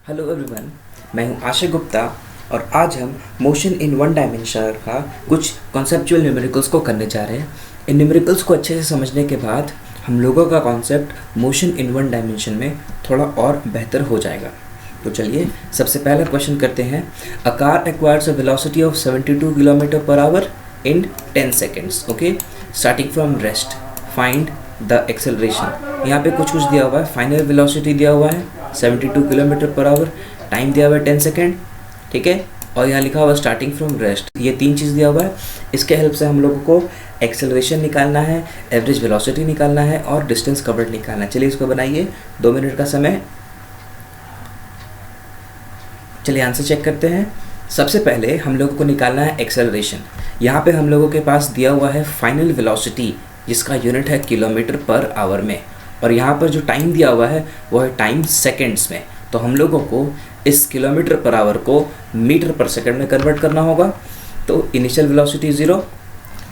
Hello everyone, मैं हूं आशा गुप्ता और आज हम मोशन इन वन डायमेंशन का कुछ कॉन्सेप्चुअल न्यूमेरिकल्स को करने जा रहे हैं। इन न्यूमेरिकल्स को अच्छे से समझने के बाद हम लोगों का concept motion in one dimension में थोड़ा और बेहतर हो जाएगा। तो चलिए सबसे पहला क्वेश्चन करते हैं। A car acquires a velocity of 72 kilometre per hour in 10 seconds. Okay, starting from rest, find the acceleration. यहाँ पे कुछ दिया हुआ है, फाइनल वेलोसिटी दिया हुआ है 72 किलोमीटर पर आवर, टाइम दिया हुआ है 10 सेकेंड, ठीक है, और यहाँ लिखा हुआ है स्टार्टिंग फ्रॉम रेस्ट। ये तीन चीज़ दिया हुआ है। इसके हेल्प से हम लोगों को एक्सेलरेशन निकालना है, एवरेज वेलोसिटी निकालना है और डिस्टेंस कवर्ड निकालना है। चलिए इसको बनाइए, 2 मिनट का समय। चलिए आंसर चेक करते हैं। सबसे पहले हम लोगों को निकालना है एक्सेलरेशन। यहाँ पे हम लोगों के पास दिया हुआ है फाइनल वेलोसिटी, जिसका यूनिट है किलोमीटर पर आवर में, और यहाँ पर जो टाइम दिया हुआ है वो है टाइम सेकेंड्स में। तो हम लोगों को इस किलोमीटर पर आवर को मीटर पर सेकंड में कन्वर्ट करना होगा। तो इनिशियल वेलोसिटी 0,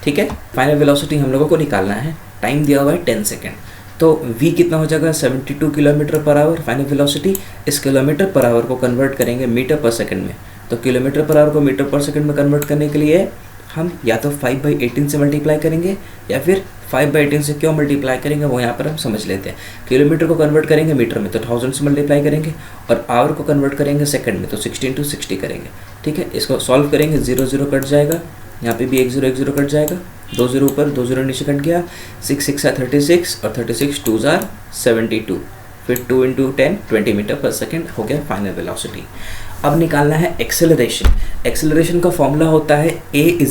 ठीक है, फाइनल वेलोसिटी हम लोगों को निकालना है, टाइम दिया हुआ है 10 सेकेंड। तो v कितना हो जाएगा 72 kilometre per hour final velocity. इस किलोमीटर पर आवर को कन्वर्ट करेंगे मीटर पर सेकंड में। तो किलोमीटर पर आवर को मीटर पर सेकंड में कन्वर्ट करने के लिए हम या तो 5/18 से मल्टीप्लाई करेंगे या फिर 5/18 से क्यों मल्टीप्लाई करेंगे वो यहाँ पर हम समझ लेते हैं। किलोमीटर को कन्वर्ट करेंगे मीटर में तो 1000 से मल्टीप्लाई करेंगे, और आवर को कन्वर्ट करेंगे सेकंड में तो 16 to 60 करेंगे, ठीक है। इसको सॉल्व करेंगे, 0 0 कट जाएगा, यहाँ पे भी 1 0 कट जाएगा, 2 0 ऊपर 2 0 नीचे कट गया, 6 6 36 और 36 2 72, फिर 2 × 10 20 मीटर पर सेकेंड हो गया फाइनल वेलोसिटी। अब निकालना है एक्सेलरेशन। एक्सेलरेशन का फॉर्मूला होता है a =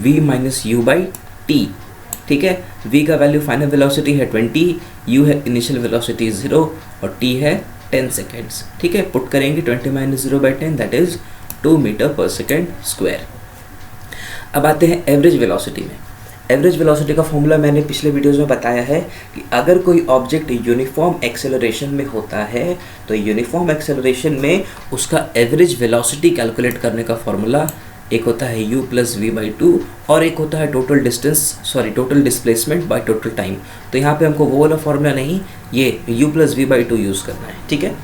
v - u/t, ठीक है। v का वैल्यू फाइनल वेलोसिटी है 20, u है इनिशियल वेलोसिटी 0 और t है 10 सेकेंड्स, ठीक है। पुट करेंगे 20 - 0/10 that is 2 metre per second square. अब आते हैं एवरेज वेलोसिटी में। एवरेज वेलोसिटी का फॉर्मूला मैंने पिछले वीडियोस में बताया है कि अगर कोई ऑब्जेक्ट यूनिफॉर्म एक्सेलरेशन में होता है तो यूनिफॉर्म एक्सेलरेशन में उसका एवरेज वेलोसिटी कैलकुलेट करने का फॉर्मूला एक होता है u + v/2 और एक होता है total displacement by total time. तो यहाँ पे हमको वो वाला फॉर्मूला नहीं, ये u + v/2 यूज़ करना है, ठीक है।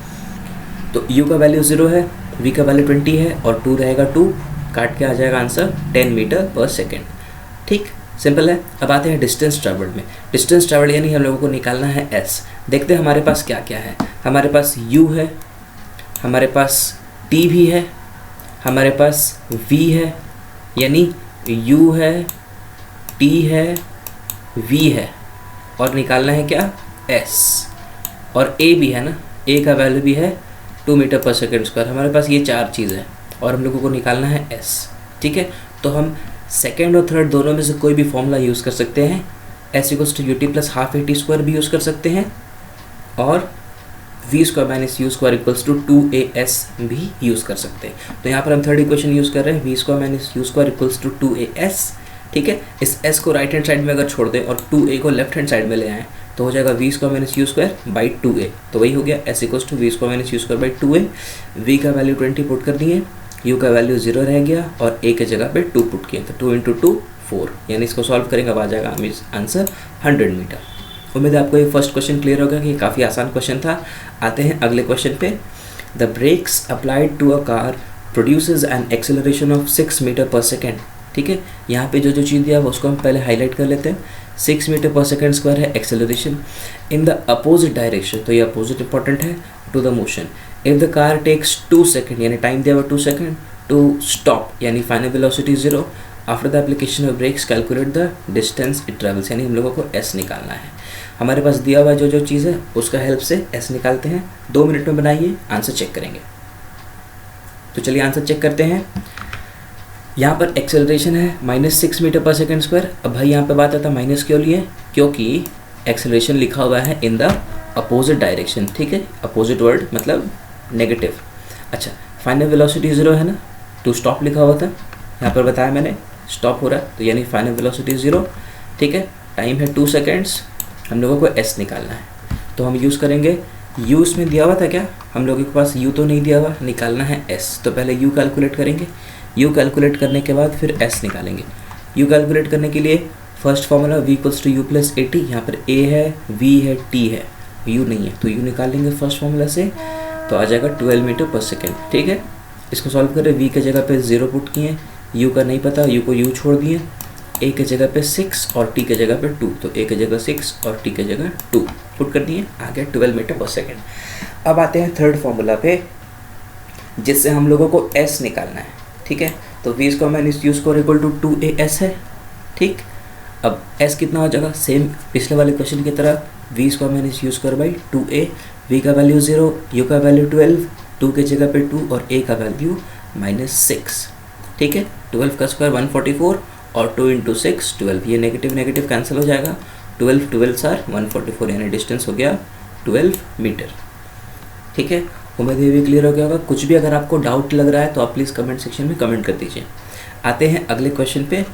तो u का वैल्यू 0 है, v का वैल्यू 20 है और 2 रहेगा 2, काट के आ जाएगा आंसर 10 मीटर पर सेकेंड, ठीक, सिंपल है। अब आते हैं डिस्टेंस ट्रैवल्ड में। डिस्टेंस ट्रैवल्ड यानी हम लोगों को निकालना है s। देखते हैं हमारे पास क्या क्या है। हमारे पास u है, हमारे पास t भी है, हमारे पास v है, यानी u है, t है, v है, और निकालना है क्या s, और a भी है ना, a का वैल्यू भी है 2 मीटर पर सेकेंड स्क्वायर। हमारे पास ये 4 चीज़ है और हम लोगों को निकालना है s, ठीक है। तो हम सेकेंड और थर्ड दोनों में से कोई भी फॉर्मूला यूज़ कर सकते हैं। s = ut + ½ at² भी यूज़ कर सकते हैं और v² - u² = 2as भी यूज़ कर सकते हैं। तो यहाँ पर हम थर्ड इक्वेशन यूज़ कर रहे हैं, v² - u² = 2as, ठीक है। इस s को राइट हैंड साइड में अगर छोड़ दें और 2a को लेफ्ट हैंड साइड में ले आएँ तो हो जाएगा v² - u² / 2a। तो वही हो गया s = v² - u² / 2a। v का वैल्यू 20 पुट कर दिए, u का वैल्यू 0 रह गया और a के जगह पे 2 पुट किए, तो 2 × 2 4, यानी इसको सॉल्व करेंगे अब आ जाएगा आंसर 100 मीटर। उम्मीद है आपको ये फर्स्ट क्वेश्चन क्लियर होगा कि काफ़ी आसान क्वेश्चन था। आते हैं अगले क्वेश्चन पे। The brakes applied to a car produces an acceleration of 6 metre per second, ठीक है। यहाँ पे जो चीज़ दिया है उसको हम पहले हाईलाइट कर लेते हैं। 6 मीटर पर सेकेंड स्क्वायर है acceleration in the opposite direction, तो ये अपोजिट इंपॉर्टेंट है, to the motion. If the car takes 2 second, यानी टाइम दिया हुआ 2 सेकेंड टू स्टॉप, यानी final velocity 0। After the application of brakes calculate the distance it travels, यानी हम लोगों को s निकालना है। हमारे पास दिया हुआ जो चीज़ है उसका हेल्प से s निकालते हैं। 2 मिनट में बनाइए, आंसर चेक करेंगे। तो चलिए आंसर चेक करते हैं। यहाँ पर एक्सेलरेशन है -6 मीटर पर सेकेंड स्क्वायर। अब भाई यहाँ पे बात आता है माइनस क्यों लिए, क्योंकि एक्सेलरेशन लिखा हुआ है इन द अपोजिट डायरेक्शन, ठीक है। अपोजिट वर्ड मतलब नेगेटिव। अच्छा, फाइनल वेलोसिटी 0 है ना, टू स्टॉप लिखा हुआ था, यहाँ पर बताया मैंने स्टॉप हो रहा है, तो यानी फाइनल वेलोसिटी 0, ठीक है। टाइम है 2 सेकेंड्स, हम लोगों को s निकालना है। तो हम यूज़ करेंगे u, इसमें दिया हुआ था क्या, हम लोगों के पास u तो नहीं दिया हुआ, निकालना है s। तो पहले u कैलकुलेट करेंगे, u कैलकुलेट करने के बाद फिर s निकालेंगे। u कैलकुलेट करने के लिए first formula v = u + at, यहाँ पर a है, v है, t है, u नहीं है, तो u निकाल लेंगे फर्स्ट फॉर्मूला से। तो आ जाएगा 12 मीटर पर सेकेंड। ठीक है, इसको सॉल्व करें। v के जगह पे 0 पुट किए, u का नहीं पता, u को u छोड़ दिए, a के जगह पे 6 और t के जगह पे 2, तो a के जगह 6 और t के जगह 2 पुट कर दिए, आ गया 12 मीटर पर सेकेंड। अब आते हैं थर्ड फॉर्मूला पे, जिससे हम लोगों को s निकालना है। ठीक है, तो v square minus u square equal to 2as है। ठीक, अब s कितना हो जाएगा, सेम पिछले वाले क्वेश्चन की तरह, v square minus u square by 2a, v का वैल्यू 0, u का वैल्यू 12, 2 के जगह पे 2 और a का वैल्यू -6। ठीक है, 12 का स्क्वायर 144 और 2 इंटू 6 12, ये नेगेटिव नेगेटिव कैंसिल हो जाएगा, 12 12 आर 144, यानी डिस्टेंस हो गया 12 मीटर। ठीक है, उम्मीद ये भी क्लियर हो गया होगा। कुछ भी अगर आपको डाउट लग रहा है तो आप प्लीज़ कमेंट सेक्शन में कमेंट कर दीजिए। आते हैं अगले क्वेश्चन पे,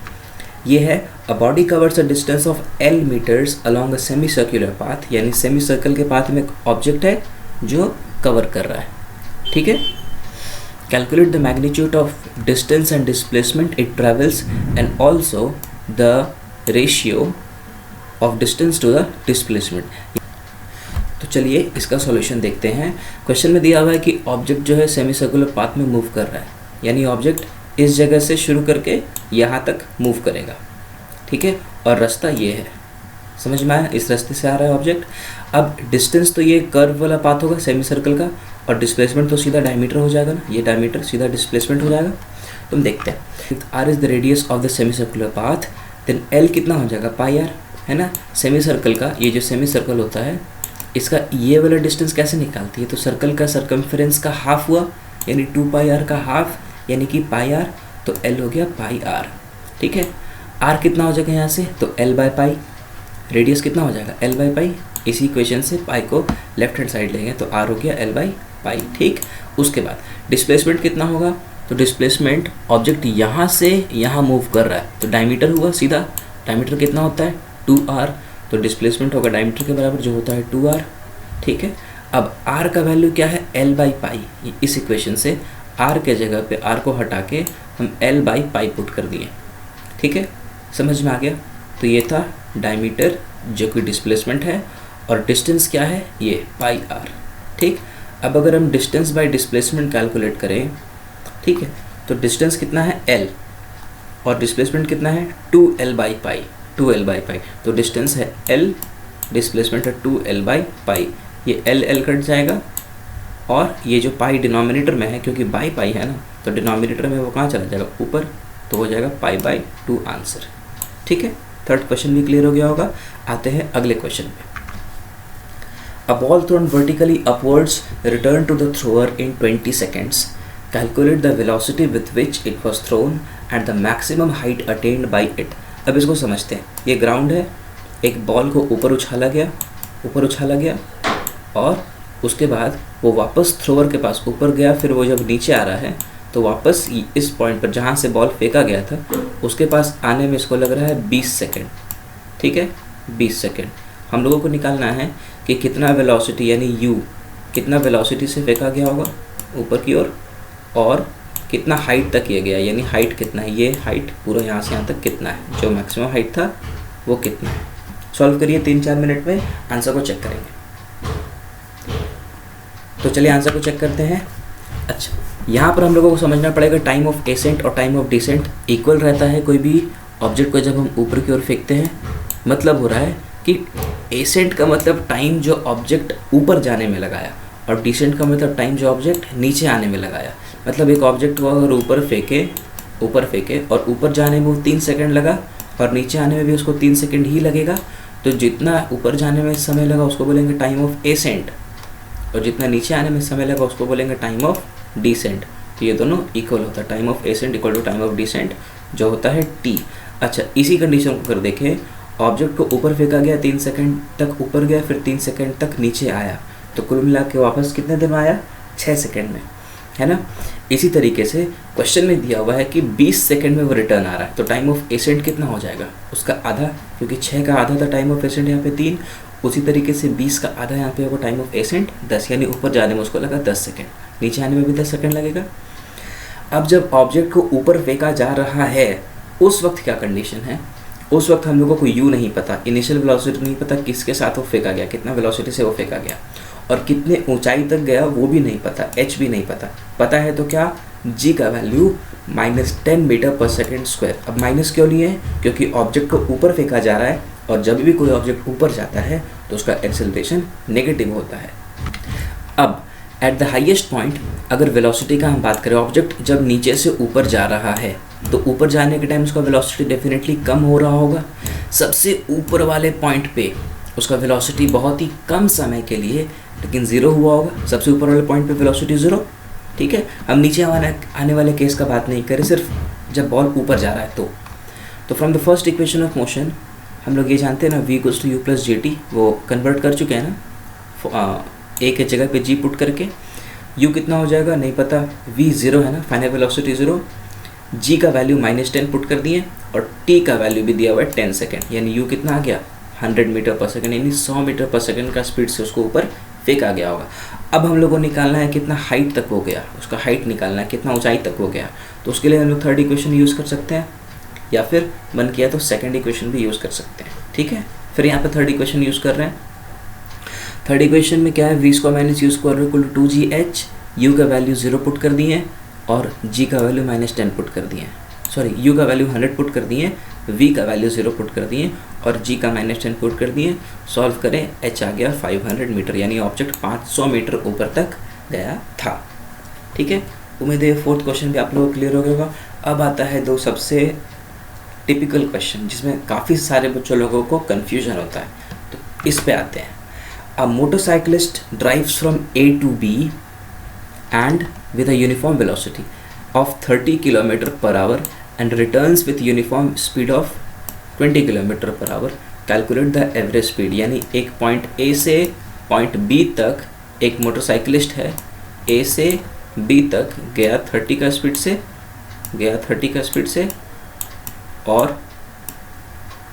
ये है a body covers a distance of L metres along a semi circular path, यानी सेमी सर्कल के पाथ में एक ऑब्जेक्ट है जो कवर कर रहा है। ठीक है, calculate the magnitude of distance and displacement it travels and also the ratio of distance to the displacement. तो चलिए इसका सॉल्यूशन देखते हैं। क्वेश्चन में दिया हुआ है कि ऑब्जेक्ट जो है सेमी सर्कुलर पाथ में मूव कर रहा है, यानी ऑब्जेक्ट इस जगह से शुरू करके यहाँ तक मूव करेगा। ठीक है, और रास्ता ये है, समझ में आया, इस रास्ते से आ रहा है ऑब्जेक्ट। अब डिस्टेंस तो ये कर्व वाला पाथ होगा सेमी सर्कल का, और डिस्प्लेसमेंट तो सीधा डायमीटर हो जाएगा ना, ये डायमीटर सीधा डिस्प्लेसमेंट हो जाएगा। तुम देखते हैं, R is the radius of the semi circular path, then L कितना हो जाएगा, पाई आर, है ना। सेमी सर्कल का ये जो सेमी सर्कल होता है, इसका ये वाला डिस्टेंस कैसे निकालती है, तो सर्कल का सर्कमफेरेंस का हाफ हुआ, यानी 2 पाई आर का हाफ, यानी कि पाई आर, तो एल हो गया पाई आर। ठीक है, आर कितना हो जाएगा यहाँ से, तो एल बाई पाई, रेडियस कितना हो जाएगा, एल बाई पाई। इसी इक्वेशन से पाई को लेफ्ट हैंड साइड लेंगे तो आर हो गया एल बाई पाई। ठीक, उसके बाद डिस्प्लेसमेंट कितना होगा, तो डिस्प्लेसमेंट ऑब्जेक्ट यहाँ से यहाँ मूव कर रहा है, तो डायमीटर हुआ सीधा, डायमीटर कितना होता है 2r, तो डिस्प्लेसमेंट होगा डायमीटर के बराबर जो होता है 2r। ठीक है, अब r का वैल्यू क्या है, l बाई पाई। इस इक्वेशन से r के जगह पे r को हटा के हम l बाई पाई पुट कर दिए। ठीक है, समझ में आ गया। तो ये था डायमीटर जो कि डिस्प्लेसमेंट है, और डिस्टेंस क्या है, ये पाई r। ठीक, अब अगर हम डिस्टेंस बाई डिस्प्लेसमेंट कैलकुलेट करें, ठीक है, तो डिस्टेंस कितना है l और डिस्प्लेसमेंट कितना है 2l by pi, 2l by pi. तो डिस्टेंस है l, डिस्प्लेसमेंट है 2l बाई पाई, ये l कट जाएगा, और ये जो पाई डिनोमिनेटर में है, क्योंकि बाई पाई है ना, तो डिनोमिनेटर में वो कहाँ चला जाएगा, ऊपर, तो हो जाएगा पाई बाई 2 आंसर। ठीक है, थर्ड क्वेश्चन भी क्लियर हो गया होगा। आते हैं अगले क्वेश्चन पे। A ball thrown vertically upwards return to the thrower in 20 seconds. Calculate the velocity with which it was thrown and the maximum height attained by it. अब इसको समझते हैं। ये ग्राउंड है, एक बॉल को ऊपर उछाला गया, और उसके बाद वो वापस थ्रोअर के पास ऊपर गया, फिर वो जब नीचे आ रहा है तो वापस इस पॉइंट पर जहाँ से बॉल फेंका गया था उसके पास आने में इसको लग रहा है 20 सेकेंड। ठीक है, 20 सेकेंड। हम लोगों को निकालना है कि कितना वेलोसिटी, यानी u कितना वेलोसिटी से फेंका गया होगा ऊपर की ओर, और कितना हाइट तक किया गया, यानी हाइट कितना है, ये हाइट पूरा यहाँ से यहाँ तक कितना है, जो मैक्सिमम हाइट था वो कितना है। सॉल्व करिए 3-4 मिनट में, आंसर को चेक करेंगे। तो चलिए आंसर को चेक करते हैं। अच्छा, यहाँ पर हम लोगों को समझना पड़ेगा टाइम ऑफ एसेंट और टाइम ऑफ डिसेंट इक्वल रहता है कोई भी ऑब्जेक्ट को जब हम ऊपर की ओर फेंकते हैं। मतलब हो रहा है कि एसेंट का मतलब टाइम जो ऑब्जेक्ट ऊपर जाने में लगाया, और डिसेंट का मतलब टाइम जो ऑब्जेक्ट नीचे आने में लगाया। मतलब एक ऑब्जेक्ट को अगर ऊपर फेंके और ऊपर जाने में वो 3 सेकंड लगा, और नीचे आने में भी उसको 3 सेकंड ही लगेगा, तो जितना ऊपर जाने में समय लगा उसको बोलेंगे टाइम ऑफ एसेंट, और जितना नीचे आने में समय लगा उसको बोलेंगे टाइम ऑफ डिसेंट। तो ये दोनों इक्वल होता है, time of ascent equal to time of descent जो होता है t। अच्छा, इसी कंडीशन को अगर देखें, ऑब्जेक्ट को ऊपर फेंका गया, 3 सेकंड तक ऊपर गया, फिर 3 सेकंड तक नीचे आया, तो कुल मिला के वापस कितने देर में आया, 6 सेकंड में, है ना। इसी तरीके से क्वेश्चन में दिया हुआ है कि 20 सेकंड में वो रिटर्न आ रहा है, तो टाइम ऑफ एसेंट कितना हो जाएगा, उसका आधा, क्योंकि 6 का आधा था टाइम ऑफ एसेंट यहाँ पे 3, उसी तरीके से 20 का आधा यहाँ पे होगा टाइम ऑफ एसेंट 10, यानी ऊपर जाने में उसको लगा 10 सेकंड, नीचे आने में भी 10 सेकंड लगेगा। अब जब ऑब्जेक्ट को ऊपर फेंका जा रहा है उस वक्त क्या कंडीशन है, उस वक्त हम लोगों को u नहीं पता, इनिशियल वेलोसिटी नहीं पता किसके साथ वो फेंका गया, कितना वेलोसिटी से वो फेंका गया, और कितने ऊंचाई तक गया वो भी नहीं पता, h भी नहीं पता। पता है तो क्या, g का value -10 metre per second square. अब माइनस क्यों लिए है, क्योंकि ऑब्जेक्ट को ऊपर फेंका जा रहा है और जब भी कोई ऑब्जेक्ट ऊपर जाता है तो उसका एक्सेलरेशन नेगेटिव होता है। अब एट द हाईएस्ट पॉइंट अगर वेलोसिटी का हम बात करें, ऑब्जेक्ट जब नीचे से ऊपर जा रहा है तो ऊपर जाने के टाइम उसका वेलोसिटी डेफिनेटली कम हो रहा होगा। सबसे ऊपर वाले पॉइंट पे उसका वेलोसिटी बहुत ही कम समय के लिए लेकिन ज़ीरो हुआ होगा। सबसे ऊपर वाले पॉइंट पे वेलोसिटी ज़ीरो, ठीक है। हम नीचे आने वाले केस का बात नहीं करें, सिर्फ जब बॉल ऊपर जा रहा है तो from the first equation of motion हम लोग ये जानते हैं ना, v = u + gt, वो कन्वर्ट कर चुके हैं ना, a के जगह पे g पुट करके। u कितना हो जाएगा नहीं पता, v 0 है ना, फाइनल वेलोसिटी 0, g का वैल्यू -10 पुट कर दिए और t का वैल्यू भी दिया हुआ है 10 सेकेंड, यानी u कितना आ गया 100 मीटर पर सेकेंड, यानी 100 मीटर पर सेकेंड का स्पीड से उसको ऊपर फेंका गया होगा। अब हम लोग को निकालना है कितना हाइट तक हो गया, उसका हाइट निकालना है कितना ऊंचाई तक हो गया। तो उसके लिए हम लोग थर्ड इक्वेशन यूज़ कर सकते हैं या फिर मन किया तो सेकंड इक्वेशन भी यूज़ कर सकते हैं, ठीक है। फिर यहाँ पे थर्ड इक्वेशन यूज़ कर रहे हैं। थर्ड इक्वेशन में क्या है, v² - u² = 2gh, u का वैल्यू 0 पुट कर दिए और g का वैल्यू -10 पुट कर दिए, सॉरी u का वैल्यू 100 पुट कर दिए, v का वैल्यू 0 पुट कर दिए और g का -10 पुट कर दिए। सॉल्व करें, h आ गया 500 मीटर, यानी ऑब्जेक्ट 500 मीटर ऊपर तक गया था, ठीक है। उम्मीद है फोर्थ क्वेश्चन भी आप लोगों को क्लियर हो गया होगा। अब आता है दो सबसे टिपिकल क्वेश्चन जिसमें काफ़ी सारे बच्चों लोगों को कन्फ्यूजन होता है, तो इस पे आते हैं। अ motorcyclist drives from A to B and with a uniform velocity of 30 km/h and returns with uniform speed of 20 km/h. Calculate the average speed, यानी एक पॉइंट A से पॉइंट B तक एक मोटरसाइकिलिस्ट है, A से B तक गया 30 का स्पीड से और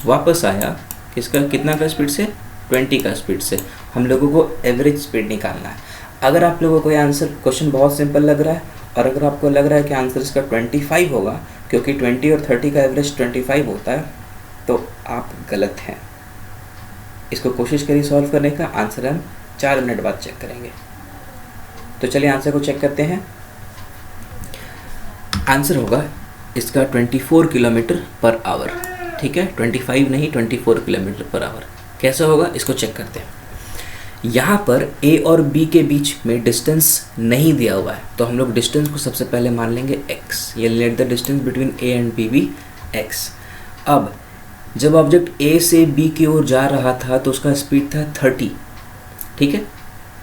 वापस आया कितना का स्पीड से, 20 का स्पीड से। हम लोगों को एवरेज स्पीड निकालना है। अगर आप लोगों को ये आंसर क्वेश्चन बहुत सिंपल लग रहा है और अगर आपको लग रहा है कि आंसर इसका 25 होगा, क्योंकि 20 और 30 का एवरेज 25 होता है, तो आप गलत हैं। इसको कोशिश करिए सॉल्व करने का। आंसर हम 4 मिनट बाद चेक करेंगे। तो चलिए आंसर को चेक करते हैं। आंसर होगा इसका 24 km/h, ठीक है, 25 नहीं 24 km/h। कैसे होगा इसको चेक करते हैं। यहाँ पर A और B के बीच में डिस्टेंस नहीं दिया हुआ है, तो हम लोग डिस्टेंस को सबसे पहले मान लेंगे x। ये let the distance between A and B भी x। अब जब ऑब्जेक्ट A से B की ओर जा रहा था तो उसका स्पीड था 30, ठीक है।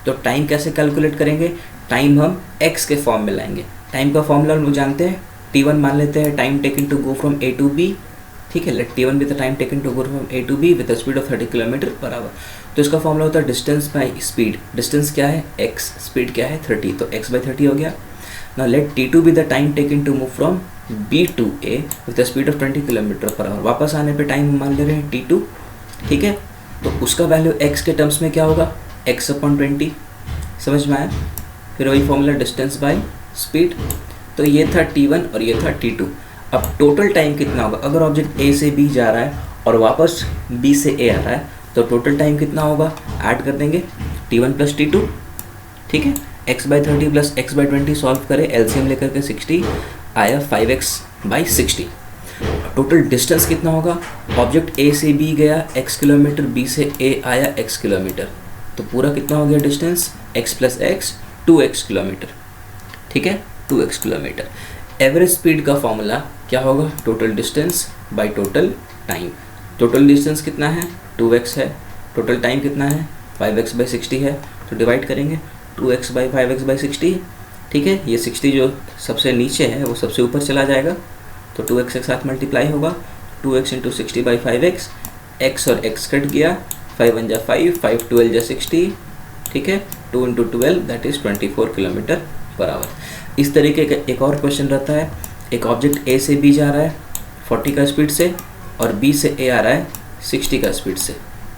तो टाइम कैसे कैलकुलेट करेंगे, टाइम हम x के फॉर्म में लाएंगे। टाइम का फॉर्मूला हम लोग जानते हैं, t1 मान लेते हैं, time taken to go from A to B, ठीक है। Let t1 with the time taken to go from A to B with the speed of 30 km/h। तो इसका फॉर्मूला होता है डिस्टेंस बाय स्पीड। डिस्टेंस क्या है x, स्पीड क्या है 30, तो x/30 हो गया। Now let t2 with the time taken to move from B to A with the speed of 20 km/h। वापस आने पे टाइम मान ले रहे हैं t2, ठीक है। तो उसका वैल्यू x के टर्म्स में क्या होगा, x/20। समझ में आया। फिर वही फॉर्मूला डिस्टेंस बाय स्पीड। तो ये था t1 और ये था t2। अब टोटल टाइम कितना होगा, अगर ऑब्जेक्ट A से B जा रहा है और वापस B से A आ रहा है तो टोटल टाइम कितना होगा, ऐड कर देंगे t1 + t2, ठीक है। x/30 + x/20 सॉल्व करें, एलसीएम लेकर के 60 आया 5x/60। टोटल डिस्टेंस कितना होगा, ऑब्जेक्ट A से B गया x किलोमीटर, B से A आया x किलोमीटर, तो पूरा कितना हो गया distance, x + x 2x kilometre, ठीक है, 2x किलोमीटर। एवरेज स्पीड का फॉर्मूला क्या होगा, total distance by total time. Total distance कितना है, 2x है, टोटल टाइम कितना है 5x/60 है, तो डिवाइड करेंगे 2x/5x/60, ठीक है। ये 60 जो सबसे नीचे है वो सबसे ऊपर चला जाएगा, तो 2x के साथ मल्टीप्लाई होगा, 2x × 60/5x, x और x कट गया, 5 × 5, 5 × 12 = 60, ठीक है, 2 × 12 दैट इज़ 24 km/h। इस तरीके का एक और क्वेश्चन रहता है, एक ऑब्जेक्ट A से B जा रहा है 40 का स्पीड से और B से A आ रहा है 60 का स्पीड से,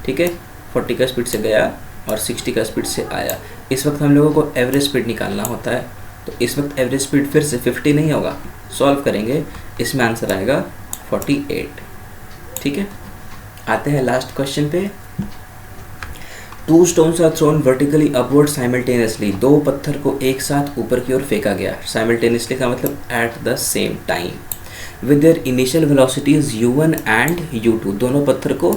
ठीक है। 40 का स्पीड से गया और 60 का स्पीड से आया। इस वक्त हम लोगों को एवरेज स्पीड निकालना होता है, तो इस वक्त एवरेज स्पीड फिर से 50 नहीं होगा, सॉल्व करेंगे, इसमें आंसर आएगा 48, ठीक है। आते हैं लास्ट क्वेश्चन पे। 2 stones are thrown vertically upward simultaneously. 2 पत्थर को एक साथ ऊपर की ओर फेंका गया. Simultaneously का मतलब at the same time. With their initial velocities u1 and u2. दोनों पत्थर को,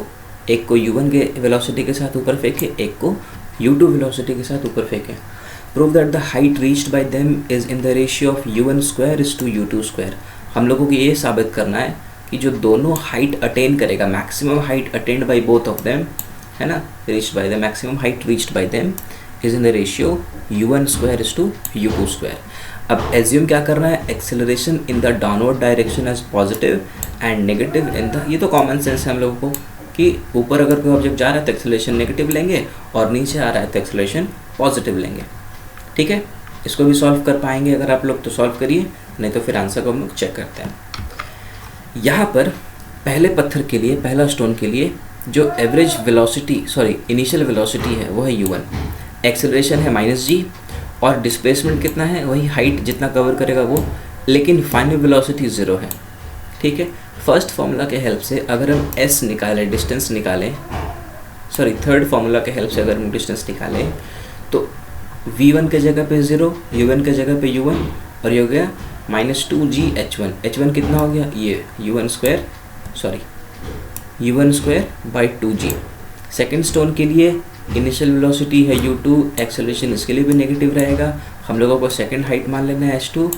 एक को u1 के वेलोसिटी के साथ ऊपर फेंके, एक को u2 वेलोसिटी के साथ ऊपर फेंके. Prove that the height reached by them is in the ratio of u1 square is to u2 square. हम लोगों को ये साबित करना है कि जो दोनों हाइट अटेन करेगा, maximum height attained by both of them, है ना, reached by the maximum height reached by them is in the ratio u1 square is to u2 square. अब एज्यूम क्या करना है, acceleration in the downward direction as positive and negative in the, ये तो common sense है हम लोगों को कि ऊपर अगर कोई ऑब्जेक्ट जा रहा है तो एक्सेलरेशन नेगेटिव लेंगे और नीचे आ रहा है तो एक्सेलरेशन पॉजिटिव लेंगे. ठीक है, इसको भी सॉल्व कर पाएंगे अगर आप लोग तो सॉल्व करिए, नहीं तो फिर आंसर को हम लोग चेक करते हैं. यहाँ पर पहले पत्थर के लिए, पहला स्टोन के लिए जो एवरेज वेलोसिटी, इनिशियल वेलोसिटी है वो है u1, एक्सेलरेशन है -g और डिस्प्लेसमेंट कितना है, वही हाइट जितना कवर करेगा वो, लेकिन फाइनल वेलोसिटी 0 है. ठीक है, फर्स्ट फार्मूला के हेल्प से अगर हम s निकालें, डिस्टेंस निकालें, थर्ड फार्मूला के हेल्प से अगर हम डिस्टेंस निकालें तो v1 के जगह पे 0, u1 के जगह पे u1 और ये हो गया -2g h1. h1 कितना हो गया, ये u1 square by 2g. Second stone के लिए इनिशियल वेलोसिटी है u2, एक्सेलरेशन इसके लिए भी नेगेटिव रहेगा, हम लोगों को सेकेंड हाइट मान लेना है h2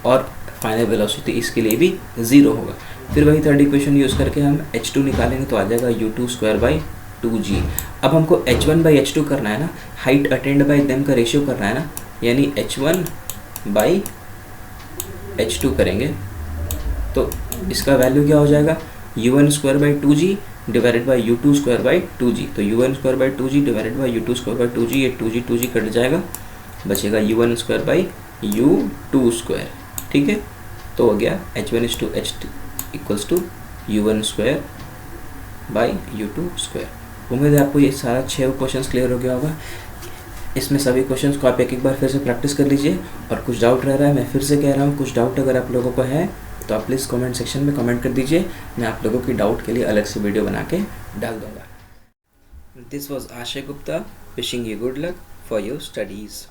और फाइनल वेलोसिटी इसके लिए भी 0 होगा. फिर वही थर्ड इक्वेशन यूज़ करके हम h2 निकालेंगे तो आ जाएगा u2 स्क्वायर बाई 2g. अब हमको h1 बाई h2 करना है ना, हाइट अटेंड बाई देम का रेशियो करना है ना, यानी h1 बाई h2 करेंगे तो इसका वैल्यू क्या हो जाएगा, u1 square by 2g divided by u2 square by 2g. तो u1 square by 2g divided by u2 square by 2g, ये 2g कट जाएगा, बचेगा u1 square by u2 square. ठीक है, तो हो गया h1 is to h2 equals to u1 square by u2 square. उम्मीद है आपको ये सारा 6 क्वेश्चंस क्लियर हो गया होगा. इसमें सभी क्वेश्चंस को आप एक बार फिर से प्रैक्टिस कर लीजिए, और कुछ डाउट रह रहा है, मैं फिर से कह रहा हूँ, कुछ डाउट अगर आप लोगों को है तो आप प्लीज़ कमेंट सेक्शन में कमेंट कर दीजिए, मैं आप लोगों की डाउट के लिए अलग से वीडियो बना के डाल दूँगा. दिस वॉज आशय Gupta, wishing you good luck for your studies.